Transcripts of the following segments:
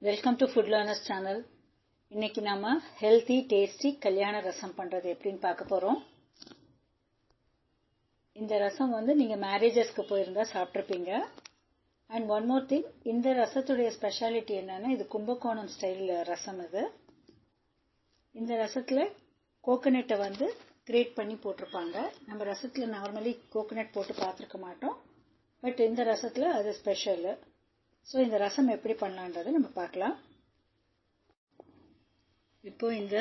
Welcome to food learners channel. இன்னைக்கு நாம healthy tasty கல்யாண ரசம் பண்றது எப்படின்னு பார்க்க போறோம். இந்த ரசம் நீங்க மேரேஜஸ்க்கு போயிருந்தா சாப்பிட்ருப்பீங்க. அண்ட் ஒன் மோர் திங், இந்த ரசத்துடைய ஸ்பெஷாலிட்டி என்னன்னா, இது கும்பகோணம் ஸ்டைல் ரசம். இந்த ரசத்துல கோகனட்டை கிரேட் பண்ணி போட்டிருப்பாங்க. நம்ம ரசத்துல நார்மலி கோகனட் போட்டு பார்த்துருக்க மாட்டோம், பட் இந்த ரசத்துல அது ஸ்பெஷல். ஸோ இந்த ரசம் எப்படி பண்ணலான்றதை நம்ம பார்க்கலாம். இப்போ இந்த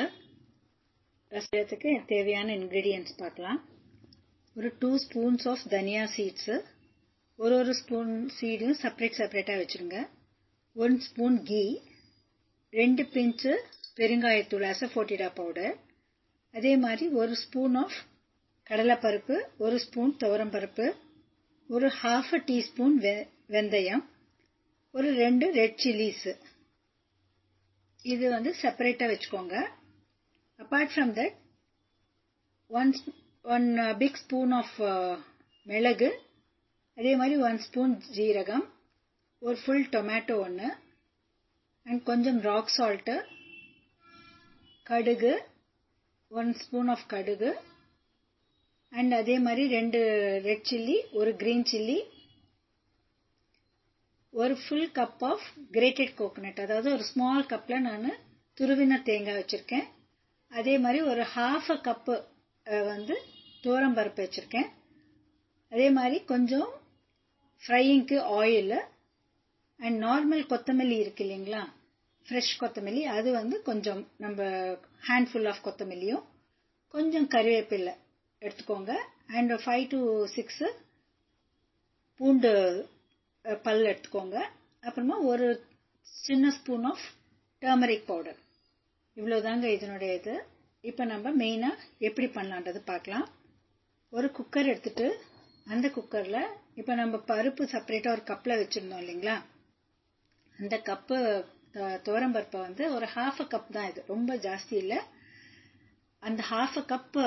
ரசத்துக்கு தேவையான இன்க்ரீடியன்ட்ஸ் பார்க்கலாம். ஒரு 2 ஸ்பூன்ஸ் ஆஃப் தனியா சீட்ஸு, ஒரு ஸ்பூன் சீடையும் செப்பரேட்டாக வச்சுருங்க. 1 ஸ்பூன் கீ, 2 பிஞ்சு பெருங்காயத்தூள் அசஃபோட்டிடா பவுடர், அதே மாதிரி 1 ஸ்பூன் ஆஃப் கடலைப்பருப்பு, 1 ஸ்பூன் துவரம்பருப்பு, ஒரு 1/2 டீஸ்பூன் வெந்தயம், ஒரு 2 ரெட் சில்லிஸ். இது செப்பரேட்டா வச்சுக்கோங்க. Apart from that one big spoon of மிளகு, அதே மாதிரி 1 ஸ்பூன் ஜீரகம், ஒரு ஃபுல் டொமேட்டோ ஒன்று, அண்ட் கொஞ்சம் ராக் சால்ட்டு, கடுகு 1 ஸ்பூன் ஆஃப் கடுகு, அண்ட் அதே மாதிரி 2 ரெட் சில்லி, ஒரு கிரீன் சில்லி, ஒரு full cup of grated coconut, அதாவது ஒரு ஸ்மால் கப்ல நான் துருவின தேங்காய் வச்சிருக்கேன். அதே மாதிரி ஒரு 1/2 கப்பு துவரம்பருப்பு வச்சிருக்கேன். அதே மாதிரி கொஞ்சம் ஃப்ரையிங்க்கு ஆயில், அண்ட் நார்மல் கொத்தமல்லி இருக்கு இல்லைங்களா, ஃப்ரெஷ் கொத்தமல்லி, அது கொஞ்சம் நம்ம ஹேண்ட்ஃபுல் ஆஃப் கொத்தமல்லியும், கொஞ்சம் கறிவேப்பிலை எடுத்துக்கோங்க. அண்ட் 5 to 6 பூண்டு பல் எடுத்துக்கோங்க. அப்புறமா ஒரு சின்ன ஸ்பூன் ஆஃப் டர்மரிக் பவுடர். இவ்வளோதாங்க இதனுடைய இது. இப்போ நம்ம மெயினாக எப்படி பண்ணலான்றது பார்க்கலாம். ஒரு குக்கர் எடுத்துட்டு அந்த குக்கரில் இப்போ நம்ம பருப்பு செப்பரேட்டாக ஒரு கப்பில் வச்சுருந்தோம் இல்லைங்களா, அந்த கப்பு துவரம்பருப்பை ஒரு 1/2 கப் தான், இது ரொம்ப ஜாஸ்தி இல்லை. அந்த 1/2 கப்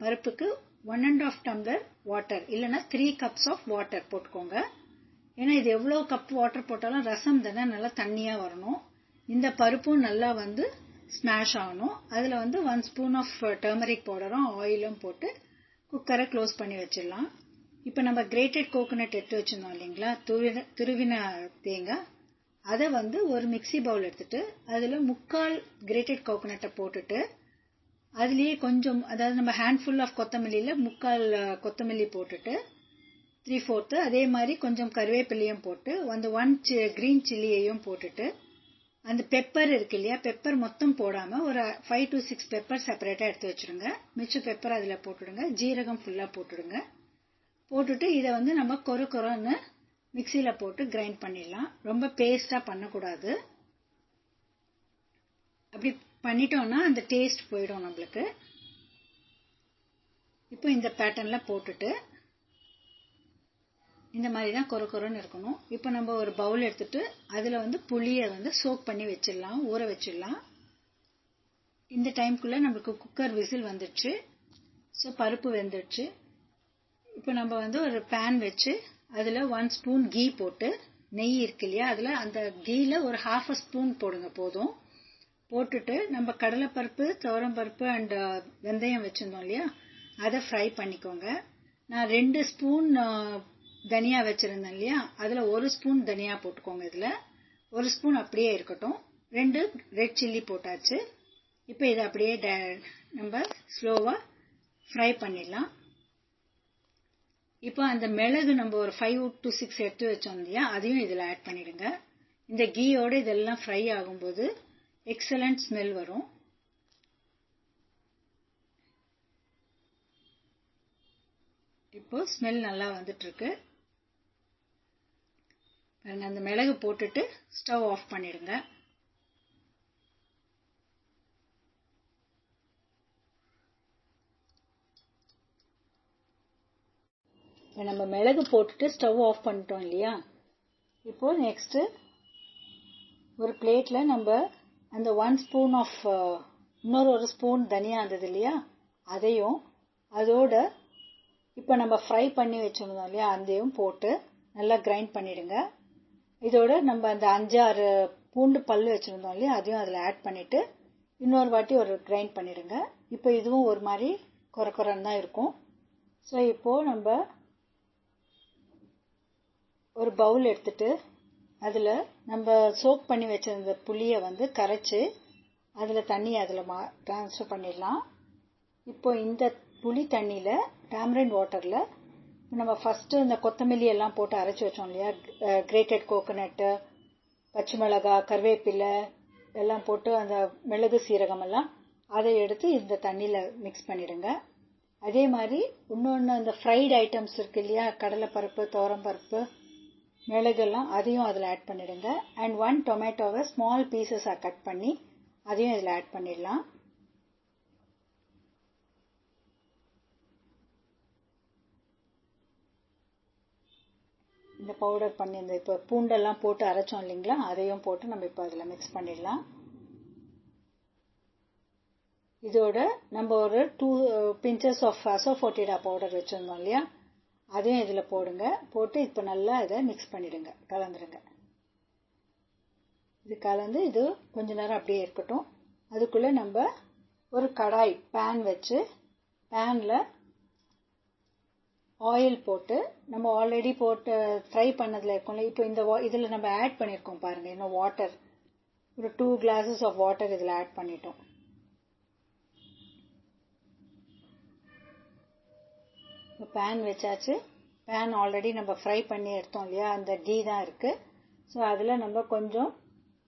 பருப்புக்கு 1.5 டம்ளர் வாட்டர், இல்லைன்னா 3 கப்ஸ் ஆஃப் வாட்டர் போட்டுக்கோங்க. ஏன்னா இது எவ்வளோ கப் வாட்டர் போட்டாலும் ரசம் தானே நல்லா தண்ணியாக வரணும். இந்த பருப்பும் நல்லா ஸ்மாஷ் ஆகணும். அதில் 1 ஸ்பூன் ஆஃப் டர்மரிக் பவுடரும் ஆயிலும் போட்டு குக்கரை க்ளோஸ் பண்ணி வச்சிடலாம். இப்போ நம்ம கிரேட்டட் கோகனட் எடுத்து வச்சுருந்தோம் இல்லைங்களா, துருவின தேங்காய், அதை ஒரு மிக்சி பவுல் எடுத்துட்டு அதில் 3/4 கிரேட்டட் கோகனட்டை போட்டுட்டு, அதுலேயே கொஞ்சம், அதாவது நம்ம ஹேண்ட்ஃபுல் ஆஃப் கொத்தமல்லியில் 3/4 கொத்தமல்லி போட்டுட்டு 3/4, அதே மாதிரி கொஞ்சம் கருவேப்பிலையும் போட்டு, 1 கிரீன் சில்லியையும் போட்டுட்டு, அந்த பெப்பர் இருக்கு இல்லையா, பெப்பர் மொத்தம் போடாமல் ஒரு 5 to 6 பெப்பர் செப்பரேட்டாக எடுத்து வச்சுருங்க. மிச்ச பெப்பர் அதில் போட்டுடுங்க. ஜீரகம் ஃபுல்லாக போட்டுடுங்க. போட்டுட்டு இதை நம்ம கொரன்னு மிக்சியில் போட்டு கிரைண்ட் பண்ணிடலாம். ரொம்ப பேஸ்டாக பண்ணக்கூடாது. அப்படி பண்ணிட்டோம்னா அந்த டேஸ்ட் போயிடும் நம்மளுக்கு. இப்போ இந்த பேட்டர்னில் போட்டுட்டு இந்த மாதிரி தான் கொரன்னு இருக்கணும். இப்போ நம்ம ஒரு பவுல் எடுத்துட்டு அதில் புளியை சோக் பண்ணி வச்சிடலாம், ஊற வச்சிடலாம். இந்த டைம்குள்ளே நம்மளுக்கு குக்கர் விசில் வந்துடுச்சு. ஸோ பருப்பு வெந்துடுச்சு. இப்போ நம்ம ஒரு பேன் வச்சு அதில் 1 ஸ்பூன் கீ போட்டு, நெய் இருக்கு இல்லையா, அதில் அந்த கீயில் ஒரு 1/2 ஸ்பூன் போடுங்க போதும். போட்டுட்டு நம்ம கடலைப்பருப்பு, துவரம்பருப்பு அண்ட் வெந்தயம் வச்சுருந்தோம் இல்லையா, அதை ஃப்ரை பண்ணிக்கோங்க. நான் 2 ஸ்பூன் தனியா வச்சிருந்தேன் இல்லையா, அதில் 1 ஸ்பூன் தனியா போட்டுக்கோங்க. இதில் 1 ஸ்பூன் அப்படியே இருக்கட்டும். 2 ரெட் சில்லி போட்டாச்சு. இப்போ இதை அப்படியே நம்ம ஸ்லோவாக ஃப்ரை பண்ணிடலாம். இப்போ அந்த மிளகு நம்ம ஒரு 5 to 6 எடுத்து வச்சோம் இல்லையா, அதையும் இதில் ஆட் பண்ணிடுங்க. இந்த கீயோடு இதெல்லாம் ஃப்ரை ஆகும்போது எக்ஸலண்ட் ஸ்மெல் வரும். இப்போ ஸ்மெல் நல்லா வந்துட்டு இருக்கு. அந்த மிளகு போட்டுட்டு ஸ்டவ் ஆஃப் பண்ணிடுங்க. நம்ம மிளகு போட்டுட்டு ஸ்டவ் ஆஃப் பண்ணிட்டோம் இல்லையா, இப்போ நெக்ஸ்ட் ஒரு பிளேட்ல நம்ம அந்த 1 ஸ்பூன் ஆஃப் இன்னொரு ஸ்பூன் தனியா இருந்தது இல்லையா, அதையும் அதோட இப்போ நம்ம ஃப்ரை பண்ணி வச்சிருந்தோம் இல்லையா, அதையும் போட்டு நல்லா கிரைண்ட் பண்ணிடுங்க. இதோட நம்ம அந்த 5-6 பூண்டு பல்லு வச்சுருந்தோம் இல்லையா, அதையும் அதில் ஆட் பண்ணிவிட்டு இன்னொரு வாட்டி ஒரு கிரைண்ட் பண்ணிடுங்க. இப்போ இதுவும் ஒரு மாதிரி குறக்குறன்னு தான் இருக்கும். ஸோ இப்போது நம்ம ஒரு பவுல் எடுத்துட்டு அதில் நம்ம சோக் பண்ணி வச்சிருந்த புளியை வந்து கரைச்சி அதில் தண்ணி அதில் ட்ரான்ஸ்ஃபர் பண்ணிடலாம். இப்போ இந்த புளி தண்ணியில் டேமரிண்ட் வாட்டரில் நம்ம ஃபஸ்ட்டு இந்த கொத்தமல்லி எல்லாம் போட்டு அரைச்சி வச்சோம் இல்லையா, கிரேட்டட் கோகோனட்டு, பச்சை மிளகாய், கருவேப்பிலை எல்லாம் போட்டு அந்த மிளகு சீரகம் எல்லாம் அதை எடுத்து இந்த தண்ணியில் மிக்ஸ் பண்ணிடுங்க. அதே மாதிரி இன்னொன்று அந்த ஃப்ரைடு ஐட்டம்ஸ் இருக்கு இல்லையா, கடலைப்பருப்பு, துவரம்பருப்பு, மிளகெல்லாம் அதையும் அதில் ஆட் பண்ணிடுங்க. அண்ட் 1 டொமேட்டோவை ஸ்மால் பீசஸாக கட் பண்ணி அதையும் இதில் ஆட் பண்ணிடலாம். இந்த பவுடர் பண்ணி இந்த இப்போ பூண்டெல்லாம் போட்டு அரைச்சோம் இல்லைங்களா, அதையும் போட்டு நம்ம இப்போ அதில் மிக்ஸ் பண்ணிடலாம். இதோட நம்ம ஒரு 2 pinches ஆஃப் அசோஃபோட்டிடா பவுடர் வச்சுருந்தோம் இல்லையா, அதையும் இதில் போடுங்க. போட்டு இப்போ நல்லா இதை மிக்ஸ் பண்ணிடுங்க, கலந்துடுங்க. இது கலந்து இது கொஞ்ச நேரம் அப்படியே இருக்கட்டும். அதுக்குள்ளே நம்ம ஒரு கடாய் பேன் வச்சு பேனில் ஆயில் போட்டு நம்ம ஆல்ரெடி போட்டு ஃப்ரை பண்ணதில் இருக்கோம்ல, இப்போ இந்த இதில் நம்ம ஆட் பண்ணியிருக்கோம் பாருங்கள், இன்னும் வாட்டர் ஒரு 2 glasses ஆஃப் வாட்டர் இதில் ஆட் பண்ணிட்டோம். இப்போ பேன் வச்சாச்சு. பேன் ஆல்ரெடி நம்ம ஃப்ரை பண்ணி எடுத்தோம் இல்லையா, அந்த கீ தான் இருக்குது. ஸோ அதில் நம்ம கொஞ்சம்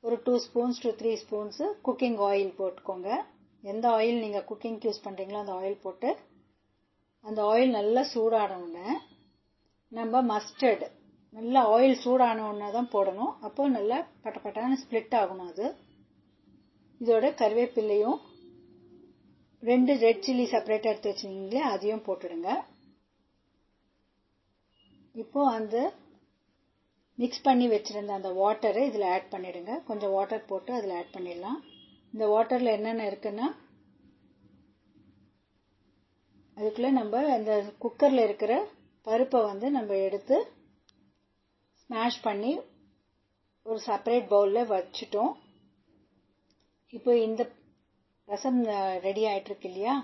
ஒரு 2 spoons to 3 spoons cooking oil போட்டுக்கோங்க. எந்த ஆயில் நீங்கள் குக்கிங்க்கு யூஸ் பண்ணுறீங்களோ அந்த ஆயில் போட்டு அந்த ஆயில் நல்லா சூடானவுடனே நம்ம மஸ்டர்டு நல்லா ஆயில் சூடானவுடனே தான் போடணும். அப்போ நல்லா பட்டப்பட்டான ஸ்ப்ளிட் ஆகணும் அது. இதோட கருவேப்பிலையும் 2 ரெட் சில்லி செப்பரேட்டாக எடுத்து வச்சுருந்தீங்களே அதையும் போட்டுடுங்க. இப்போ அந்த மிக்ஸ் பண்ணி வச்சுருந்த அந்த வாட்டரை இதில் ஆட் பண்ணிடுங்க. கொஞ்சம் வாட்டர் போட்டு அதில் ஆட் பண்ணிடலாம். இந்த வாட்டரில் என்னென்ன இருக்குன்னா, அதுக்குள்ளே நம்ம அந்த குக்கரில் இருக்கிற பருப்பை வந்து நம்ம எடுத்து ஸ்மாஷ் பண்ணி ஒரு செப்பரேட் பவுலில் வச்சுட்டோம். இப்போ இந்த ரசம் ரெடி ஆகிட்டுருக்கு இல்லையா,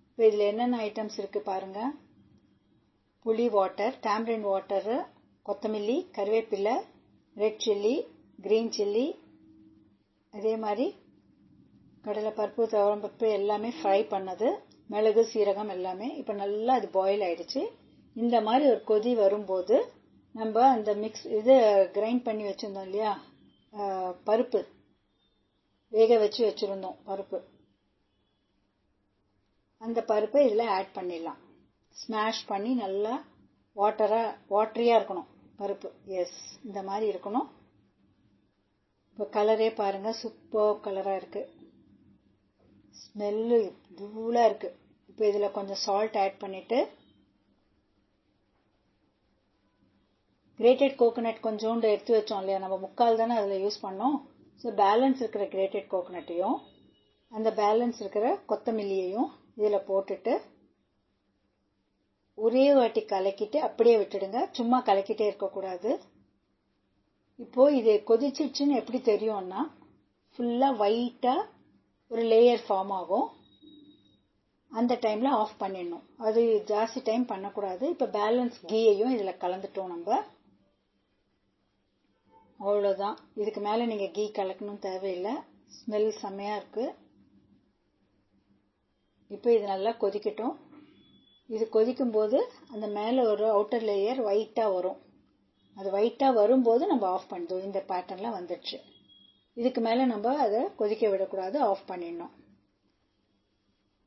இப்போ இதில் என்னென்ன ஐட்டம்ஸ் இருக்குது பாருங்கள். புளி வாட்டர், டேமரிண்ட் வாட்டரு, கொத்தமல்லி, கருவேப்பிலை, ரெட் சில்லி, கிரீன் சில்லி, அதே மாதிரி கடலைப்பருப்பு, துவரம்பருப்பு எல்லாமே ஃப்ரை பண்ணது, மிளகு சீரகம் எல்லாமே. இப்போ நல்லா அது பாயில் ஆயிடுச்சு. இந்த மாதிரி ஒரு கொதி வரும்போது நம்ம அந்த இது கிரைண்ட் பண்ணி வச்சுருந்தோம் இல்லையா, பருப்பு வேக வச்சு வச்சுருந்தோம் பருப்பு, அந்த பருப்பை இதில் ஆட் பண்ணிடலாம். ஸ்மாஷ் பண்ணி நல்லா வாட்டரியாக இருக்கணும் பருப்பு. எஸ், இந்த மாதிரி இருக்கணும். இப்போ கலரே பாருங்கள், சூப்பர் கலராக இருக்குது. ஸ்மெல்லு தூளாக இருக்குது. இப்போ இதில் கொஞ்சம் சால்ட் ஆட் பண்ணிவிட்டு கிரேட்டட் கோகோனட் கொஞ்சோண்டு எடுத்து வச்சோம் இல்லையா, நம்ம 3/4 தானே அதில் யூஸ் பண்ணோம். ஸோ பேலன்ஸ் இருக்கிற கிரேட்டட் கோகோனட்டையும் அந்த பேலன்ஸ் இருக்கிற கொத்தமல்லியையும் இதில் போட்டுட்டு ஒரே வாட்டி கலக்கிட்டு அப்படியே விட்டுடுங்க. சும்மா கலக்கிட்டே இருக்கக்கூடாது. இப்போது இது கொதிச்சிடுச்சுன்னு எப்படி தெரியும்னா, ஃபுல்லாக ஒயிட்டாக ஒரு லேயர் ஃபார்ம் ஆகும். அந்த டைமில் ஆஃப் பண்ணிடணும். அது ஜாஸ்தி டைம் பண்ணக்கூடாது. இப்போ பேலன்ஸ் கீயையும் இதில் கலந்துட்டோம் நம்ம. அவ்வளோதான். இதுக்கு மேலே நீங்கள் கீ கலக்கணும் தேவையில்லை. ஸ்மெல் செம்மையாக இருக்குது. இப்போ இது நல்லா கொதிக்கட்டும். இது கொதிக்கும்போது அந்த மேலே ஒரு அவுட்டர் லேயர் ஒயிட்டாக வரும். அது ஒயிட்டாக வரும்போது நம்ம ஆஃப் பண்ணிடுவோம். இந்த பேட்டர்னில் வந்துடுச்சு. இதுக்கு மேலே நம்ம அதை கொதிக்க விடக்கூடாது, ஆஃப் பண்ணிடணும்.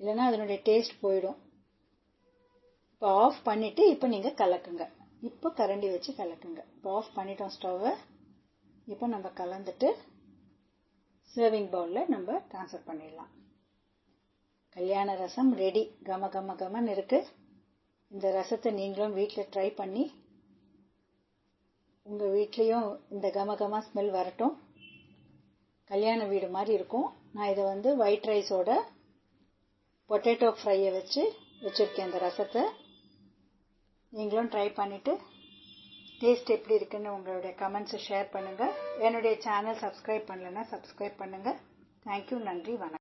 இல்லைன்னா அதனுடைய டேஸ்ட் போயிடும். இப்போ ஆஃப் பண்ணிவிட்டு இப்போ நீங்கள் கலக்குங்க. இப்போ கரண்டி வச்சு கலக்குங்க. இப்போ ஆஃப் பண்ணிட்டோம் ஸ்டவ்வை. இப்போ நம்ம கலந்துட்டு சர்விங் பவுலில் நம்ம ட்ரான்ஸ்ஃபர் பண்ணிடலாம். கல்யாண ரசம் ரெடி. கம கம கமன்னு இருக்குது. இந்த ரசத்தை நீங்களும் வீட்டில் ட்ரை பண்ணி உங்கள் வீட்லேயும் இந்த கம கம ஸ்மெல் வரட்டும். கல்யாண வீடு மாதிரி இருக்கும். நான் இதை வந்து ஒயிட் ரைஸோட பொட்டேட்டோ ஃப்ரையை வச்சுருக்கேன். இந்த ரசத்தை நீங்களும் ட்ரை பண்ணிவிட்டு டேஸ்ட் எப்படி இருக்குன்னு உங்களுடைய கமெண்ட்ஸை ஷேர் பண்ணுங்கள். என்னுடைய சேனல் சப்ஸ்கிரைப் பண்ணலைன்னா சப்ஸ்கிரைப் பண்ணுங்கள். தேங்க்யூ. நன்றி. வணக்கம்.